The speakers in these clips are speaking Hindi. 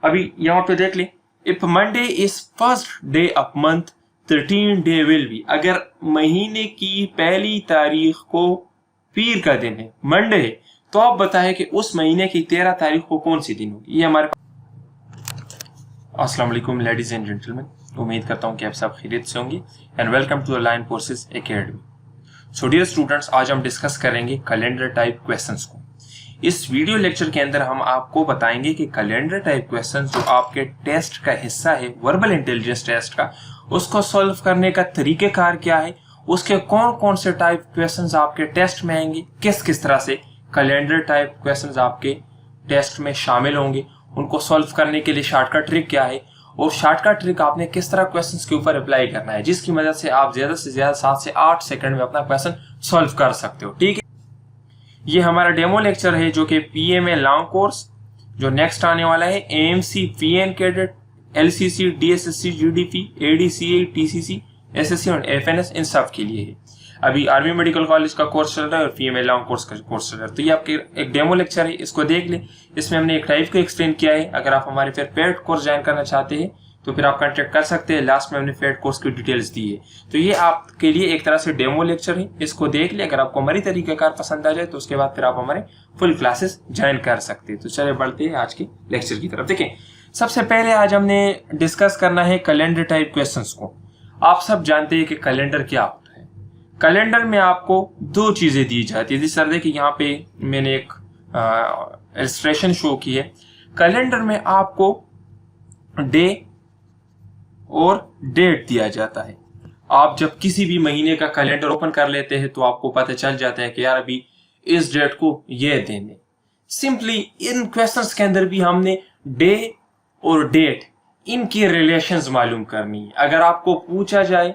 अभी यहाँ पे देख लें, if Monday is first day of month 13 day will be, अगर महीने की पहली तारीख को पीर का दिन है, मंडे है, तो आप बताएं कि उस महीने की 13 तारीख को कौन सी दिन होगी। ये हमारे अस्सलाम वालेकुम लेडीज एंड जेंटलमैन, उम्मीद करता हूँ कि आप सब खैरियत से होंगे and welcome to online courses academy. So dear students, आज हम डिस्कस करेंगे कैलेंडर टाइप क्वेश्चंस को। इस वीडियो लेक्चर के अंदर हम आपको बताएंगे कि कैलेंडर टाइप क्वेश्चंस जो आपके टेस्ट का हिस्सा है, वर्बल इंटेलिजेंस टेस्ट का, उसको सॉल्व करने का तरीकेकार क्या है, उसके कौन कौन से टाइप क्वेश्चंस आपके टेस्ट में आएंगे, किस किस तरह से कैलेंडर टाइप क्वेश्चंस आपके टेस्ट में शामिल होंगे, उनको सॉल्व करने के लिए शॉर्टकट ट्रिक क्या है, और शॉर्टकट ट्रिक आपने किस तरह क्वेश्चंस के ऊपर अप्लाई करना है, जिसकी मदद से आप ज्यादा से ज्यादा 7 से 8 सेकंड में अपना क्वेश्चन सॉल्व कर सकते हो। ठीक है, ये हमारा डेमो लेक्चर है जो कि पीएमए लॉन्ग कोर्स जो नेक्स्ट आने वाला है, AMC PN cadet, LCC, DSSC, GDP, ADCA, TCC, SSC और एफएनएस, इन सब के लिए है। अभी आर्मी मेडिकल कॉलेज का कोर्स चल रहा है और पीएमए लॉन्ग कोर्स का कोर्स चल रहा है। तो ये आपके एक डेमो लेक्चर है, इसको देख ले। इसमें हमने एक टाइप को एक्सप्लेन किया है। अगर आप हमारे फिर पेड कोर्स ज्वाइन करना चाहते हैं तो फिर आप कांटेक्ट कर सकते हैं। लास्ट में हमने पेड कोर्स की डिटेल्स दी है। तो ये आपके लिए एक तरह से डेमो लेक्चर है, इसको देख ले। अगर आपको हमारी तरीकेकार पसंद आ जाए तो उसके बाद फिर आप हमारे फुल क्लासेस ज्वाइन कर सकते हैं। तो चले बढ़ते हैं आज के लेक्चर की तरफ। देखें, सबसे पहले आज हमने डिस्कस करना है कैलेंडर टाइप क्वेश्चंस को। आप सब जानते हैं कि कैलेंडर क्या होता है। कैलेंडर में आपको दो चीजें दी जाती है। जिस तरह देखिए यहाँ पे मैंने एक इलस्ट्रेशन शो की है। कैलेंडर में आपको डे और डेट दिया जाता है। आप जब किसी भी महीने का कैलेंडर ओपन कर लेते हैं तो आपको पता चल जाता है कि यार अभी इस डेट को ये दिन है। सिंपली इन क्वेश्चंस के अंदर भी हमने डे और डेट, इनकी रिलेशंस मालूम करनी है। अगर आपको पूछा जाए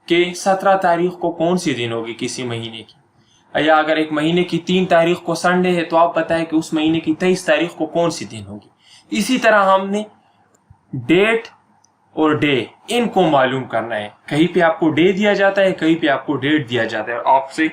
कि 17 तारीख को कौन सी दिन होगी किसी महीने की, या अगर एक महीने की 3 तारीख को संडे है तो आप बताएं कि उस महीने की 23 तारीख को कौन सी दिन होगी। इसी तरह हमने डेट और डे, इनको मालूम करना है। कहीं पे आपको डे दिया जाता है, कहीं पे आपको डेट दिया जाता है। आपसे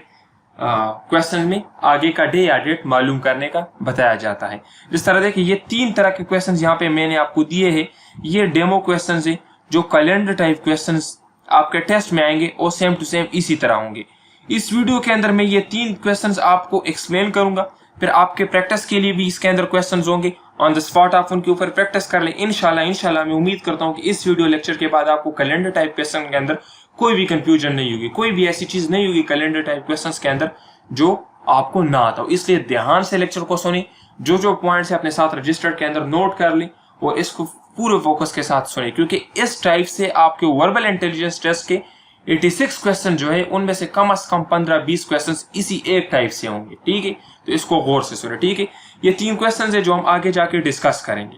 क्वेश्चन में आगे का डे या डेट मालूम करने का बताया जाता है। जिस तरह देखिए ये 3 तरह के क्वेश्चंस यहाँ पे मैंने आपको दिए हैं। ये डेमो क्वेश्चंस है जो कैलेंडर टाइप क्वेश्चंस आपके टेस्ट में आएंगे और सेम टू सेम इसी तरह होंगे। इस वीडियो के अंदर मैं ये 3 क्वेश्चंस आपको एक्सप्लेन करूंगा, फिर आपके प्रैक्टिस के लिए भी इसके अंदर क्वेश्चंस होंगे। ऑन द स्पॉट आप उनके ऊपर प्रैक्टिस कर लें। इंशाल्लाह मैं उम्मीद करता हूं कि इस वीडियो लेक्चर के बाद आपको कैलेंडर टाइप क्वेश्चन के अंदर कोई भी कंफ्यूजन नहीं होगी, कोई भी ऐसी चीज नहीं होगी कैलेंडर टाइप क्वेश्चंस के अंदर जो आपको ना आता हो। इसलिए ध्यान से लेक्चर को सुने, जो जो पॉइंट्स है अपने साथ रजिस्टर के अंदर नोट कर लें और इसको पूरे फोकस के साथ सुने, क्योंकि इस टाइप से आपके वर्बल इंटेलिजेंस टेस्ट के 86 क्वेश्चन जो है उनमें से कम 15-20 क्वेश्चन इसी एक टाइप से होंगे। ठीक है, तो इसको गौर से सुने। ठीक है, ये 3 क्वेश्चन है जो हम आगे जाके डिस्कस करेंगे।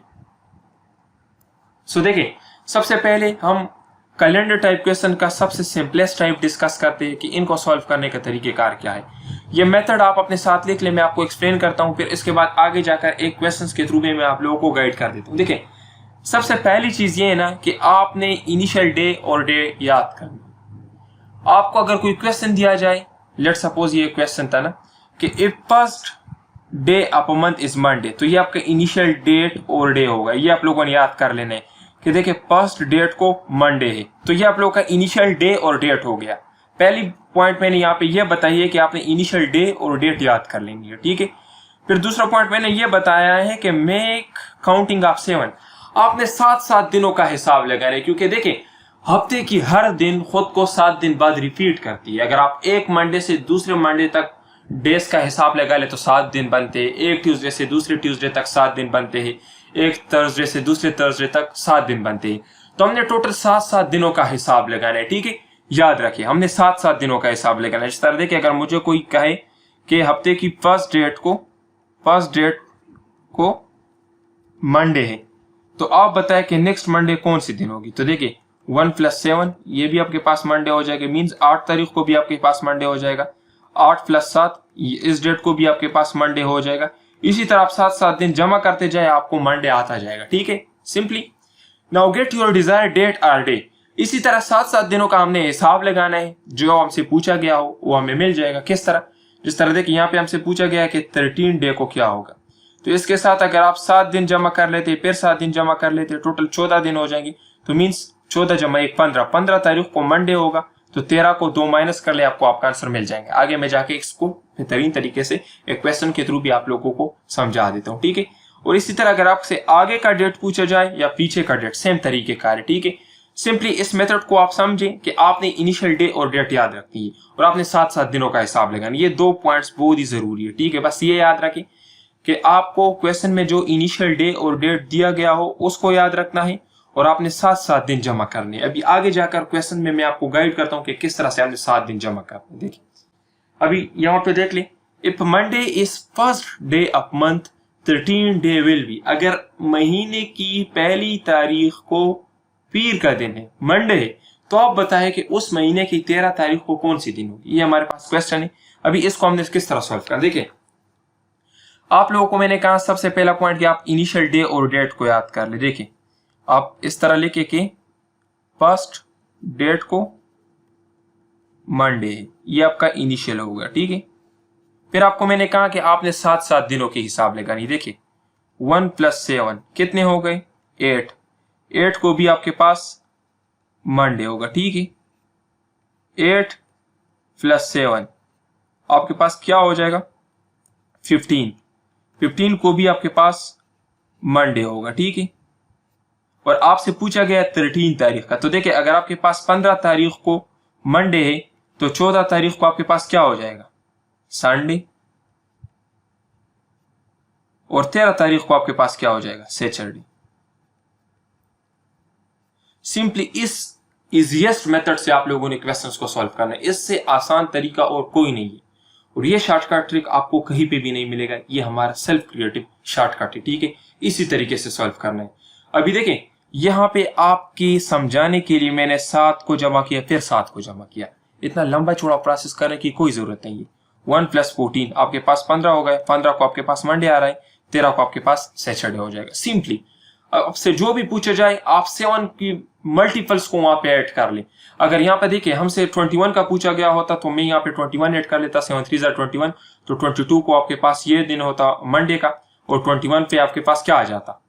सो देखिए, सबसे पहले हम कैलेंडर टाइप क्वेश्चन का सबसे सिंपलेस्ट टाइप डिस्कस करते हैं कि इनको सॉल्व करने का तरीकेकार क्या है। ये मेथड आप अपने साथ लिख ले, मैं आपको एक्सप्लेन करता हूं, फिर इसके बाद आगे जाकर एक क्वेश्चन के थ्रू में मैं आप लोगों को गाइड कर देता हूं। देखिए, सबसे पहली चीज ये है ना कि आपने इनिशियल डे और डे याद करना। आपको अगर कोई क्वेश्चन दिया जाए, लेट सपोज ये क्वेश्चन था ना कि if first day of a month is Monday, तो ये आपका इनिशियल डेट और डे होगा। ये आप लोगों ने याद कर लेना है कि देखिए फर्स्ट डेट को मंडे है, तो ये आप लोगों का इनिशियल डे और डेट हो गया। पहली पॉइंट मैंने यहाँ पे ये बताई है कि आपने इनिशियल डे और डेट याद कर लेनी है। ठीक है, फिर दूसरा पॉइंट मैंने ये बताया है कि मेक काउंटिंग ऑफ 7, आपने 7 दिनों का हिसाब लगाना है, क्योंकि देखिए हफ्ते की हर दिन खुद को 7 दिन बाद रिपीट करती है। अगर आप एक मंडे से दूसरे मंडे तक डेज का हिसाब लगा ले तो 7 दिन बनते हैं। एक ट्यूसडे से दूसरे ट्यूसडे तक 7 दिन बनते हैं। एक थर्सडे से दूसरे थर्सडे तक 7 दिन बनते हैं। तो हमने टोटल 7 दिनों का हिसाब लगाना है। ठीक है, याद रखिए हमने 7 दिनों का हिसाब लगाना है। इस तरह देखिए, अगर मुझे कोई कहे कि हफ्ते की फर्स्ट डेट को मंडे है, तो आप बताएं कि नेक्स्ट मंडे कौन सी दिन होगी। तो देखिए 1 + 7 ये भी आपके पास मंडे हो जाएगा, मीन्स 8 तारीख को भी आपके पास मंडे हो जाएगा। 8 + 7 इस डेट को भी आपके पास मंडे हो जाएगा। इसी तरह आप 7 दिन जमा करते जाए, आपको मंडे आता जाएगा। ठीक है, simply now get your desire date or day. इसी तरह 7 दिनों का हमने हिसाब लगाना है। जो हमसे पूछा गया हो वो हमें मिल जाएगा। किस तरह, जिस तरह देखिए यहाँ पे हमसे पूछा गया है कि 13 डे को क्या होगा। तो इसके साथ अगर आप 7 दिन जमा कर लेते, फिर 7 दिन जमा कर लेते, टोटल 14 दिन हो जाएंगे। तो मीन्स 14 जमा 1 15 तारीख को मंडे होगा, तो 13 को 2 माइनस कर ले, आपको आपका आंसर मिल जाएंगे। आगे मैं जाके इसको बेहतरीन तरीके से एक क्वेश्चन के थ्रू भी आप लोगों को समझा देता हूँ, ठीक है। और इसी तरह अगर आपसे आगे का डेट पूछा जाए या पीछे का डेट, सेम तरीके का है, ठीक है। सिंपली इस मेथड को आप समझें कि आपने इनिशियल डे और डेट याद रखनी है और आपने 7-7 दिनों का हिसाब लगाना। ये 2 पॉइंट्स बहुत ही जरूरी है, ठीक है। बस ये याद रखें कि आपको क्वेश्चन में जो इनिशियल डे और डेट दिया गया हो उसको याद रखना है और आपने 7-7 दिन जमा करने। अभी आगे जाकर क्वेश्चन में मैं आपको गाइड करता हूं कि किस तरह से आपने 7 दिन जमा करने। देखिए अभी यहाँ पे देख लें, if Monday is first day of month 13 day will be. अगर महीने की पहली तारीख को पीर का दिन है, मंडे है, तो आप बताएं कि उस महीने की 13 तारीख को कौन सी दिन होगी। ये हमारे पास क्वेश्चन है। अभी इसको हमने किस तरह सॉल्व करना, देखिए आप लोगों को मैंने कहा सबसे पहला पॉइंट कि आप इनिशियल डे और डेट को याद कर ले। देखिए आप इस तरह लिखे कि फर्स्ट डेट को मंडे है, ये आपका इनिशियल होगा, ठीक है। फिर आपको मैंने कहा कि आपने 7-7 दिनों के हिसाब लगानी। देखिए 1 + 7 कितने हो गए, 8। 8 को भी आपके पास मंडे होगा, ठीक है। 8 + 7 आपके पास क्या हो जाएगा, 15। 15 को भी आपके पास मंडे होगा, ठीक है। और आपसे पूछा गया 13 तारीख का, तो देखिए अगर आपके पास 15 तारीख को मंडे है तो 14 तारीख को आपके पास क्या हो जाएगा, संडे। और 13 तारीख को आपके पास क्या हो जाएगा, सैटरडे। सिंपली इस इजीएस्ट मेथड से आप लोगों ने क्वेश्चंस को सॉल्व करना है। इससे आसान तरीका और कोई नहीं है और ये शॉर्टकट ट्रिक आपको कहीं पे भी नहीं मिलेगा। ये हमारा सेल्फ क्रिएटिव शॉर्टकट है, ठीक है। इसी तरीके से सॉल्व करना है। अभी देखें यहाँ पे आपके समझाने के लिए मैंने 7 को जमा किया, फिर 7 को जमा किया। इतना लंबा चौड़ा प्रोसेस करने की कोई जरूरत नहीं है। 1 + 14 आपके पास 15 हो गए। 15 को आपके पास मंडे आ रहा है, 13 को आपके पास सैटरडे हो जाएगा। सिंपली आपसे जो भी पूछा जाए आप 7 की मल्टीपल्स को वहां पे ऐड कर ले। अगर यहाँ पे देखिए हमसे 21 का पूछा गया होता तो मैं यहाँ पे 21 ऐड कर लेता, 7 3 = 21, तो 22 को आपके पास ये दिन होता मंडे का और 21 पे आपके पास क्या आ जाता,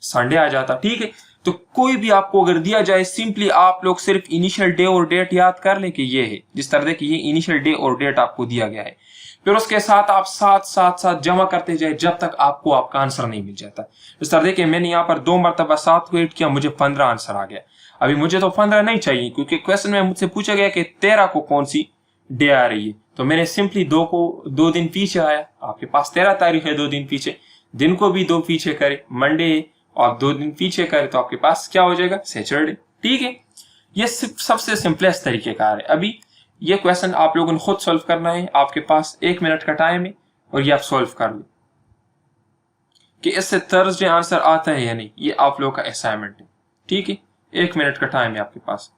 संडे आ जाता, ठीक है। तो कोई भी आपको अगर दिया जाए सिंपली आप लोग सिर्फ इनिशियल डे और डेट याद कर ले कि ये है। जिस तरह देखिए ये इनिशियल डे और डेट आपको दिया गया है, फिर उसके साथ आप 7 जमा करते जाए जब तक आपको आपका आंसर नहीं मिल जाता। इस तरह देखिए मैंने यहाँ पर 2 मरतबा 7 को ऐड किया, मुझे 15 आंसर आ गया। अभी मुझे तो 15 नहीं चाहिए क्योंकि क्वेश्चन में मुझसे पूछा गया कि 13 को कौन सी डे आ रही है, तो मैंने सिंपली 2 दिन पीछे आया। आपके पास 13 तारीख है, 2 दिन पीछे, दिन को भी 2 पीछे करे, मंडे है और 2 दिन पीछे करे तो आपके पास क्या हो जाएगा, सैटरडे, ठीक है। ये सबसे सिंपलेस्ट तरीके का है। अभी ये क्वेश्चन आप लोगों ने खुद सॉल्व करना है। आपके पास 1 मिनट का टाइम है और ये आप सॉल्व कर लो कि इससे थर्सडे आंसर आता है या नहीं। ये आप लोगों का असाइनमेंट है, ठीक है। 1 मिनट का टाइम है आपके पास।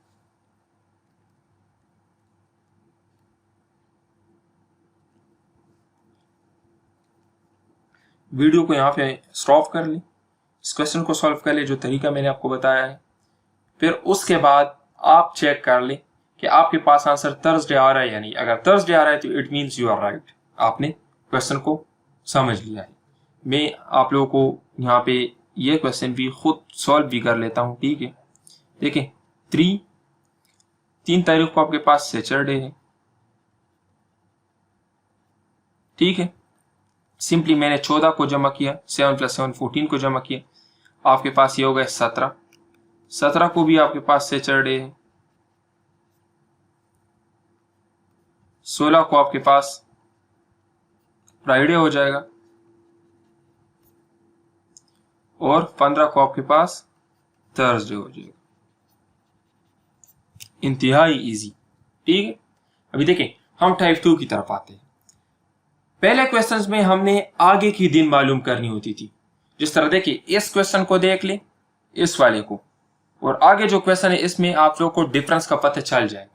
वीडियो को यहाँ पे स्टॉप कर ले, इस क्वेश्चन को सॉल्व कर ले जो तरीका मैंने आपको बताया है। फिर उसके बाद आप चेक कर ले कि आपके पास आंसर थर्सडे आ रहा है या नहीं। अगर थर्सडे आ रहा है तो it means you are right, आपने क्वेश्चन को समझ लिया है। मैं आप लोगों को यहाँ पे ये क्वेश्चन भी खुद सॉल्व भी कर लेता हूँ, ठीक है। देखिए 3 तारीख को आपके पास सैटरडे है, ठीक है। सिंपली मैंने 14 को जमा किया, 7 + 7 14 को जमा किया, आपके पास ये हो गया 17। 17 को भी आपके पास सैटरडे है। 16 को आपके पास फ्राइडे हो जाएगा और 15 को आपके पास थर्सडे हो जाएगा। इंतहाई इजी, ठीक है। अभी देखें हम टाइप 2 की तरफ आते हैं। पहले क्वेश्चंस में हमने आगे की दिन मालूम करनी होती थी। जिस तरह देखिए इस क्वेश्चन को देख ले, इस वाले को, और आगे जो क्वेश्चन है इसमें आप लोग को डिफरेंस का पता चल जाएगा।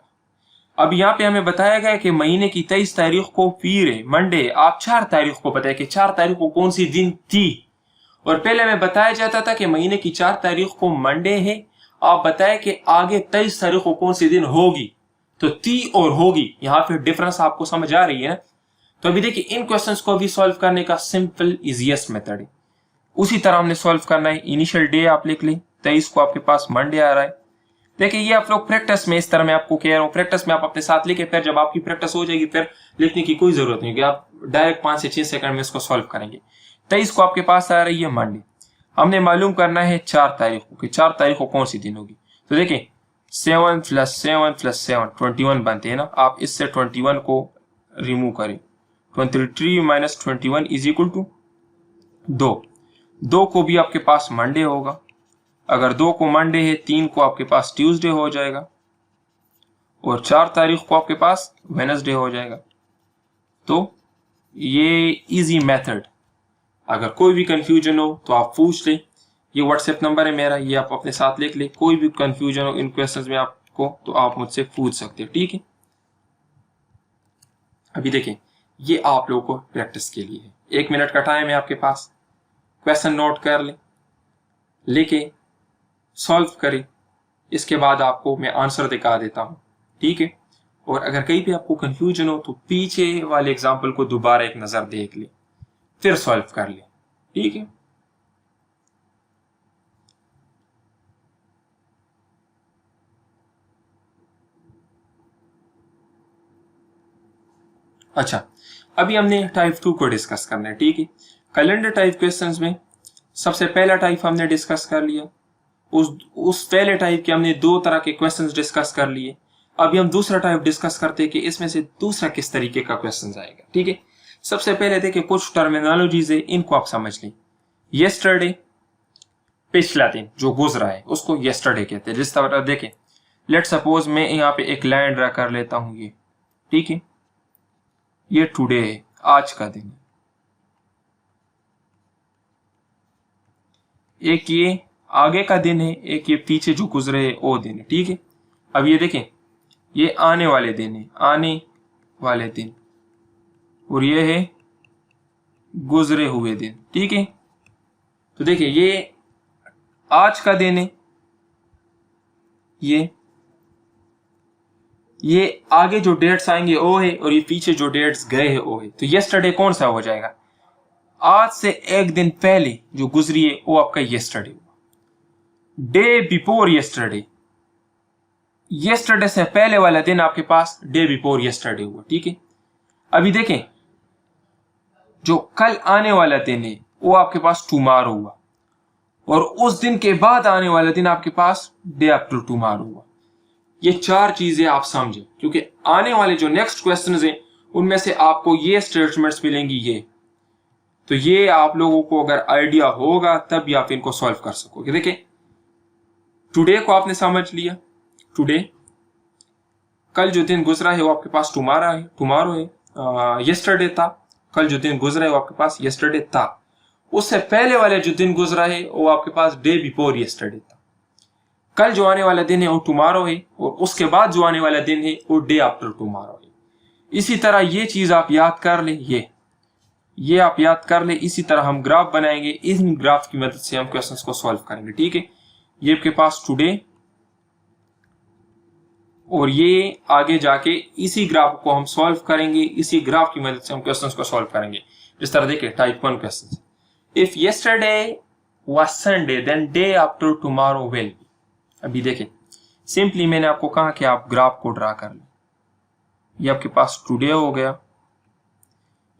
अब यहाँ पे हमें बताया गया कि महीने की 23 तारीख को पीर है, मंडे। आप 4 तारीख को बताया कि 4 तारीख को कौन सी दिन थी, और पहले हमें बताया जाता था कि महीने की 4 तारीख को मंडे है। आप बताए कि आगे 23 तारीख को कौन सी दिन होगी, तो थी और होगी। यहाँ पे डिफरेंस आपको समझ आ रही है ना। तो अभी देखिए इन क्वेश्चंस को अभी सॉल्व करने का सिंपल इजीएस्ट मेथड है। उसी तरह हमने सॉल्व करना है। इनिशियल डे आप लिख लें 23 को आपके पास मंडे आ रहा है। देखिए ये आप लोग प्रैक्टिस में, इस तरह मैं आपको कह रहा हूँ, प्रैक्टिस में आप अपने साथ लिखे, फिर जब आपकी प्रैक्टिस हो जाएगी फिर लिखने की कोई जरूरत नहीं, कि आप डायरेक्ट 5 से 6 सेकंड में इसको सॉल्व करेंगे। 23 को आपके पास आ रही है मंडे, हमने मालूम करना है 4 तारीख को कि 4 तारीख को कौन सी दिन होगी। तो देखिए 7 + 7 + 7 21 बनते हैं ना। आप इससे 21 को रिमूव करें, 23 - 21 = 2। 2 को भी आपके पास मंडे होगा। अगर 2 को मंडे है, 3 को आपके पास ट्यूसडे हो जाएगा और 4 तारीख को आपके पास वेडनेसडे हो जाएगा। तो ये इजी मेथड, अगर कोई भी कंफ्यूजन हो तो आप पूछ लें। ये व्हाट्सएप नंबर है मेरा, ये आप अपने साथ लिख लें। कोई भी कंफ्यूजन हो इन क्वेश्चंस में आपको तो आप मुझसे पूछ सकते हैं, ठीक है। अभी देखें ये आप लोगों को प्रैक्टिस के लिए है। 1 मिनट का टाइम है आपके पास, क्वेश्चन नोट कर लें, लेके सॉल्व करें। इसके बाद आपको मैं आंसर दिखा देता हूं, ठीक है। और अगर कहीं भी आपको कंफ्यूजन हो तो पीछे वाले एग्जाम्पल को दोबारा एक नजर देख ले, फिर सॉल्व कर ले, ठीक है। अच्छा, अभी हमने टाइप 2 को डिस्कस करना है, ठीक है। कैलेंडर टाइप क्वेश्चंस में सबसे पहला टाइप हमने डिस्कस कर लिया। उस पहले टाइप के हमने 2 तरह के क्वेश्चंस डिस्कस कर लिए। अभी हम दूसरा टाइप डिस्कस करते हैं कि इसमें से दूसरा किस तरीके का क्वेश्चंस आएगा, ठीक है। सबसे पहले देखिए कुछ टर्मिनोलॉजीज है, इनको आप समझ लें। येस्टरडे, पिछला दिन जो गुजरा है उसको येस्टरडे कहते हैं। जिस तरह देखें, लेट सपोज मैं यहाँ पे एक लाइन ड्रा कर लेता हूं, ये ठीक है, ये टुडे है, आज का दिन। एक ये आगे का दिन है, एक ये पीछे जो गुजरे है वो दिन है, ठीक है। अब ये देखें, ये आने वाले दिन है, आने वाले दिन, और ये है गुजरे हुए दिन, ठीक है। तो देखिए ये आज का दिन है, ये आगे जो डेट्स आएंगे वो है, और ये पीछे जो डेट्स गए हैं वो है। तो येस्टरडे कौन सा हो जाएगा? आज से एक दिन पहले जो गुजरी है वो आपका येस्टरडे हुआ। डे बिफोर येस्टरडे, येस्टरडे से पहले वाला दिन आपके पास डे बिफोर येस्टरडे हुआ, ठीक है। अभी देखें, जो कल आने वाला दिन है वो आपके पास टुमारो हुआ, और उस दिन के बाद आने वाला दिन आपके पास डे आफ्टर टुमारो हुआ। ये 4 चीजें आप समझें, क्योंकि आने वाले जो नेक्स्ट क्वेश्चंस हैं उनमें से आपको ये स्टेटमेंट्स मिलेंगी। ये तो ये आप लोगों को अगर आइडिया होगा तभी आप इनको सॉल्व कर सकोगे। देखिए टुडे को आपने समझ लिया, टुडे कल जो दिन गुजरा है वो आपके पास टुमारो है। येस्टरडे था, कल जो दिन गुजरा है वो आपके पास येस्टरडे था। उससे पहले वाले जो दिन गुजरा है वो आपके पास डे बिफोर येस्टरडे था। कल जो आने वाला दिन है वो टुमारो है, और उसके बाद जो आने वाला दिन है वो डे आफ्टर टुमारो है। इसी तरह ये चीज आप याद कर ले, ये आप याद कर ले। इसी तरह हम ग्राफ बनाएंगे, इन ग्राफ की मदद से हम क्वेश्चंस को सॉल्व करेंगे, ठीक है। ये आपके पास टुडे, और ये आगे जाके इसी ग्राफ को हम सॉल्व करेंगे, इसी ग्राफ की मदद से हम क्वेश्चंस को सॉल्व करेंगे। जिस तरह देखिए type 1 question, if yesterday was Sunday then day after tomorrow will be. अभी देखें, सिंपली मैंने आपको कहा कि आप ग्राफ को ड्रा कर लें। ये आपके पास टुडे हो गया,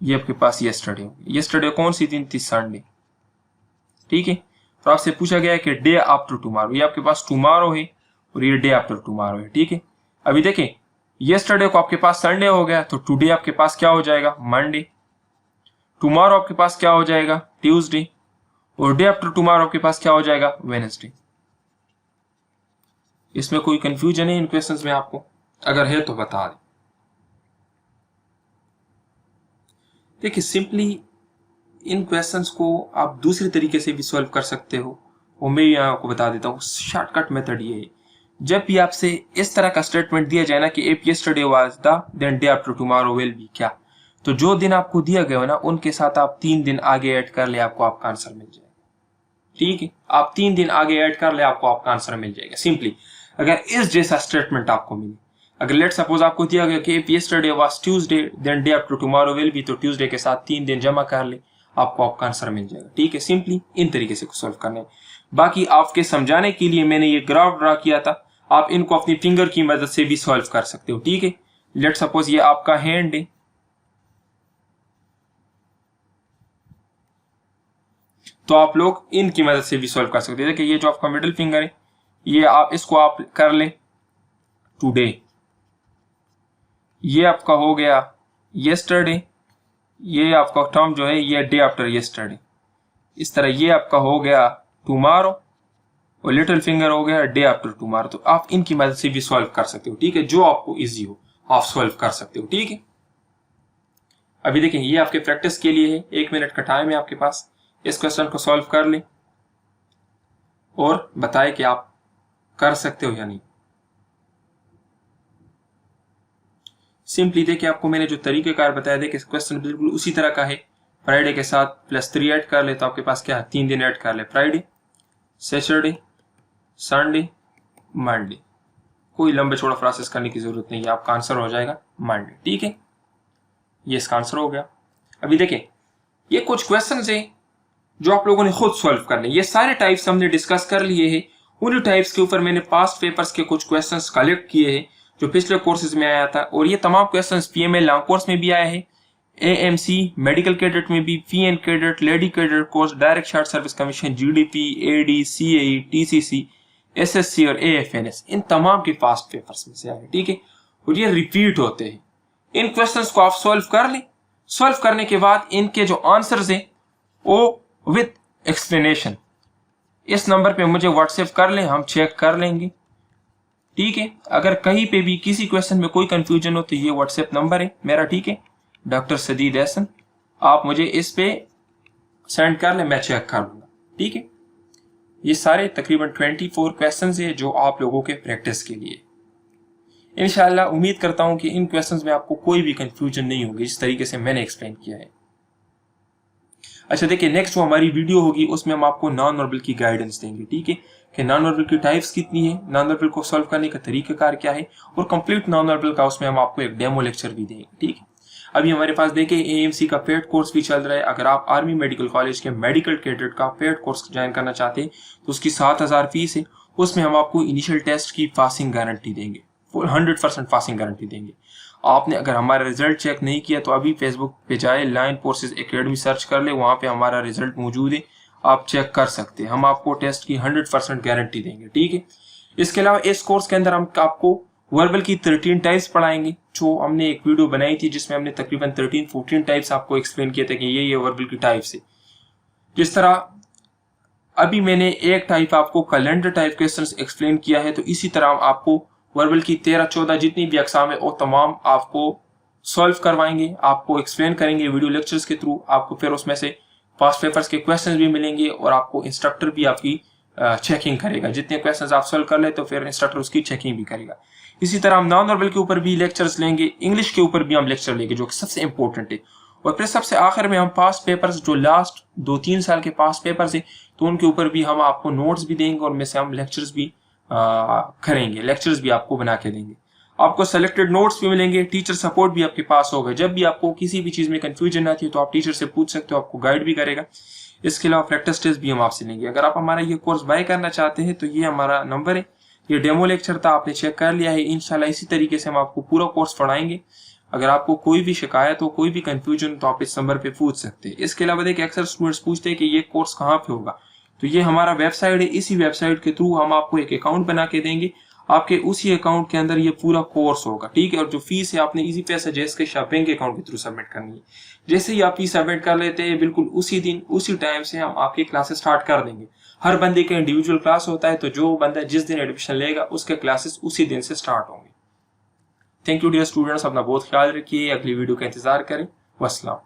ये आपके पास येस्टरडे हो गया। येस्टरडे कौन सी दिन थी? संडे, ठीक है। तो आपसे पूछा गया है कि डे आफ्टर टुमारो, ये आपके पास टुमारो है और ये डे आफ्टर टुमारो है, ठीक है। अभी देखें, येस्टरडे को आपके पास संडे हो गया, तो टुडे आपके पास क्या हो जाएगा? मंडे। टुमारो आपके पास क्या हो जाएगा? ट्यूसडे। और डे आफ्टर टुमारो आपके पास क्या हो जाएगा? वेडनेसडे। इसमें कोई कंफ्यूजन है इन क्वेश्चंस में आपको? अगर है तो बता दें। देखिए सिंपली इन क्वेश्चंस को आप दूसरे तरीके से भी सॉल्व कर सकते हो, और मैं यहाँ आपको बता देता हूँ शॉर्टकट मेथड ये है। जब भी आपसे इस तरह का स्टेटमेंट दिया जाए ना कि if yesterday was the then day after tomorrow will be, क्या, तो जो दिन आपको दिया गया हो ना उनके साथ आप 3 दिन आगे ऐड कर ले, आपको आपका आंसर मिल जाएगा, ठीक है। आप 3 दिन आगे ऐड कर ले, आपको आपका आंसर मिल जाएगा। सिंपली अगर इस जैसा स्टेटमेंट आपको मिले, अगर लेट सपोज आपको दिया गया कि if yesterday was Tuesday then day after tomorrow will be, तो ट्यूसडे के साथ 3 दिन जमा कर ले, आपको आपका आंसर मिल जाएगा। ठीक है, सिंपली इन तरीके से सॉल्व करना है। बाकी आपके समझाने के लिए मैंने ये ग्राफ ड्रा किया था, आप इनको अपनी फिंगर की मदद से भी सॉल्व कर सकते हो। ठीक है, लेट सपोज ये आपका हैंड है, तो आप लोग इनकी मदद से भी सॉल्व कर सकते हैं। देखिए ये जो आपका मिडिल फिंगर है, ये आप इसको आप कर ले टुडे, ये आपका हो गया येस्टरडे, ये आपका टर्म जो है ये डे आफ्टर येस्टरडे, इस तरह ये आपका हो गया टुमारो, और लिटिल फिंगर हो गया डे आफ्टर टुमारो। तो आप इनकी मदद से भी सॉल्व कर सकते हो। ठीक है, जो आपको इजी हो आप सॉल्व कर सकते हो। ठीक है, अभी देखें ये आपके प्रैक्टिस के लिए है, 1 मिनट का टाइम है आपके पास, इस क्वेश्चन को सॉल्व कर ले और बताएं कि आप कर सकते हो या नहीं। सिंपली देखिए आपको मैंने जो तरीकेकार बताया, देखिए क्वेश्चन बिल्कुल उसी तरह का है। फ्राइडे के साथ +3 ऐड कर ले तो आपके पास क्या है, 3 दिन ऐड कर ले, फ्राइडे, सैटरडे, संडे, मंडे। कोई लंबे चौड़ा प्रोसेस करने की जरूरत नहीं है, आपका आंसर हो जाएगा मंडे। ठीक है, ये इसका आंसर हो गया। अभी देखें ये कुछ क्वेश्चन है जो आप लोगों ने खुद सॉल्व करने, ये सारे टाइप्स हमने डिस्कस कर लिए हैं। उन टाइप्स के ऊपर मैंने पास्ट पेपर्स के कुछ क्वेश्चंस कलेक्ट किए हैं जो पिछले कोर्सेज में आया था, और ये तमाम क्वेश्चंस पीएमएल लॉन्ग कोर्स में भी आए हैं, एएमसी मेडिकल कैडेट में भी, PN cadet, lady cadet course, direct short service commission, GDP, AD, CAE, TCC, SSC और एएफएनएस, इन तमाम के पास्ट पेपर्स में से आए। ठीक है, और ये रिपीट होते हैं। इन क्वेश्चंस को आप सॉल्व कर लें, सॉल्व करने के बाद इनके जो आंसर्स हैं वो विद एक्सप्लेनेशन इस नंबर पे मुझे व्हाट्सएप कर लें, हम चेक कर लेंगे। ठीक है, अगर कहीं पे भी किसी क्वेश्चन में कोई कंफ्यूजन हो तो ये व्हाट्सएप नंबर है मेरा। ठीक है, डॉक्टर सदीद एहसन, आप मुझे इस पे सेंड कर लें, मैं चेक कर लूंगा। ठीक है, ये सारे तकरीबन 24 क्वेश्चंस है जो आप लोगों के प्रैक्टिस के लिए। इंशाल्लाह उम्मीद करता हूं कि इन क्वेश्चंस में आपको कोई भी कंफ्यूजन नहीं होगी जिस तरीके से मैंने एक्सप्लेन किया है। अच्छा देखिए, नेक्स्ट जो हमारी वीडियो होगी उसमें हम आपको नॉन वर्बल की गाइडेंस देंगे। ठीक है, कि नॉन वर्बल की टाइप्स कितनी है, नॉन वर्बल को सॉल्व करने का तरीकाकार क्या है, और कंप्लीट नॉन वर्बल का उसमें हम आपको एक डेमो लेक्चर भी देंगे। ठीक है, अभी हमारे पास देखिए एएमसी का पेड कोर्स भी चल रहा है। अगर आप आर्मी मेडिकल कॉलेज के मेडिकल कैडेट का पेड कोर्स ज्वाइन करना चाहते हैं तो उसकी 7,000 फीस है। उसमें हम आपको इनिशियल टेस्ट की पासिंग गारंटी देंगे, 100% पासिंग गारंटी देंगे। आपने अगर हमारा रिजल्ट चेक नहीं किया तो अभी फेसबुक पे जाए, लाइन कोर्सेज एकेडमी सर्च कर ले, वहां पे हमारा रिजल्ट मौजूद है, आप चेक कर सकते हैं। हम आपको टेस्ट की 100% गारंटी देंगे। ठीक है, इसके अलावा इस कोर्स के अंदर हम आपको वर्बल की 13 टाइप्स पढ़ाएंगे, जो हमने एक वीडियो बनाई थी जिसमें हमने तकरीबन 13-14 टाइप्स आपको एक्सप्लेन किए थे कि ये वर्बल की टाइप्स है। जिस तरह अभी मैंने एक टाइप आपको कैलेंडर टाइप क्वेश्चंस एक्सप्लेन किया है, तो इसी तरह हम आपको वर्बल की 13-14 जितनी भी अकसाम है वो तमाम आपको सॉल्व करवाएंगे, आपको एक्सप्लेन करेंगे वीडियो लेक्चर्स के थ्रू। आपको फिर उसमें से पास्ट पेपर्स के क्वेश्चंस भी मिलेंगे और आपको इंस्ट्रक्टर भी आपकी चेकिंग करेगा। जितने क्वेश्चंस आप सॉल्व कर ले तो फिर इंस्ट्रक्टर उसकी चेकिंग भी करेगा। इसी तरह हम नॉन वर्बल के ऊपर भी लेक्चर्स लेंगे, इंग्लिश के ऊपर भी हम लेक्चर लेंगे जो सबसे इंपॉर्टेंट है। और फिर सबसे आखिर में हम पास्ट पेपर्स जो लास्ट 2-3 साल के पास्ट पेपर्स है तो उनके ऊपर भी हम आपको नोट्स भी देंगे और में से हम लेक्चर्स भी करेंगे, लेक्चर्स भी आपको बना के देंगे। आपको सेलेक्टेड नोट्स भी मिलेंगे, टीचर सपोर्ट भी आपके पास होगा। जब भी आपको किसी भी चीज में कंफ्यूजन आती है तो आप टीचर से पूछ सकते हो, आपको गाइड भी करेगा। इसके अलावा प्रैक्टिस टेस्ट भी हम आपसे लेंगे। अगर आप हमारा ये कोर्स बाय करना चाहते हैं तो ये हमारा नंबर है, ये डेमो लेक्चर था, आपने चेक कर लिया है। इंशाल्लाह इसी तरीके से हम आपको पूरा कोर्स पढ़ाएंगे। अगर आपको कोई भी शिकायत हो, कोई भी कंफ्यूजन तो आप इस नंबर पे पूछ सकते हैं। इसके अलावा देखिए अक्सर स्टूडेंट्स पूछते हैं कि ये कोर्स कहाँ पे होगा, तो ये हमारा वेबसाइट है। इसी वेबसाइट के थ्रू हम आपको एक अकाउंट बना के देंगे, आपके उसी अकाउंट के अंदर ये पूरा कोर्स होगा। ठीक है, और जो फीस है आपने इजी पैसा जैसे के बैंक अकाउंट के थ्रू सबमिट करनी है। जैसे ही आप फीस सबमिट कर लेते हैं बिल्कुल उसी दिन उसी टाइम से हम आपकी क्लासेस स्टार्ट कर देंगे। हर बंदे का इंडिविजुअल क्लास होता है, तो जो बंदा जिस दिन एडमिशन लेगा उसके क्लासेस उसी दिन से स्टार्ट होंगे। थैंक यू डियर स्टूडेंट्स, अपना बहुत ख्याल रखिए, अगली वीडियो का इंतजार करें। वस्सलाम।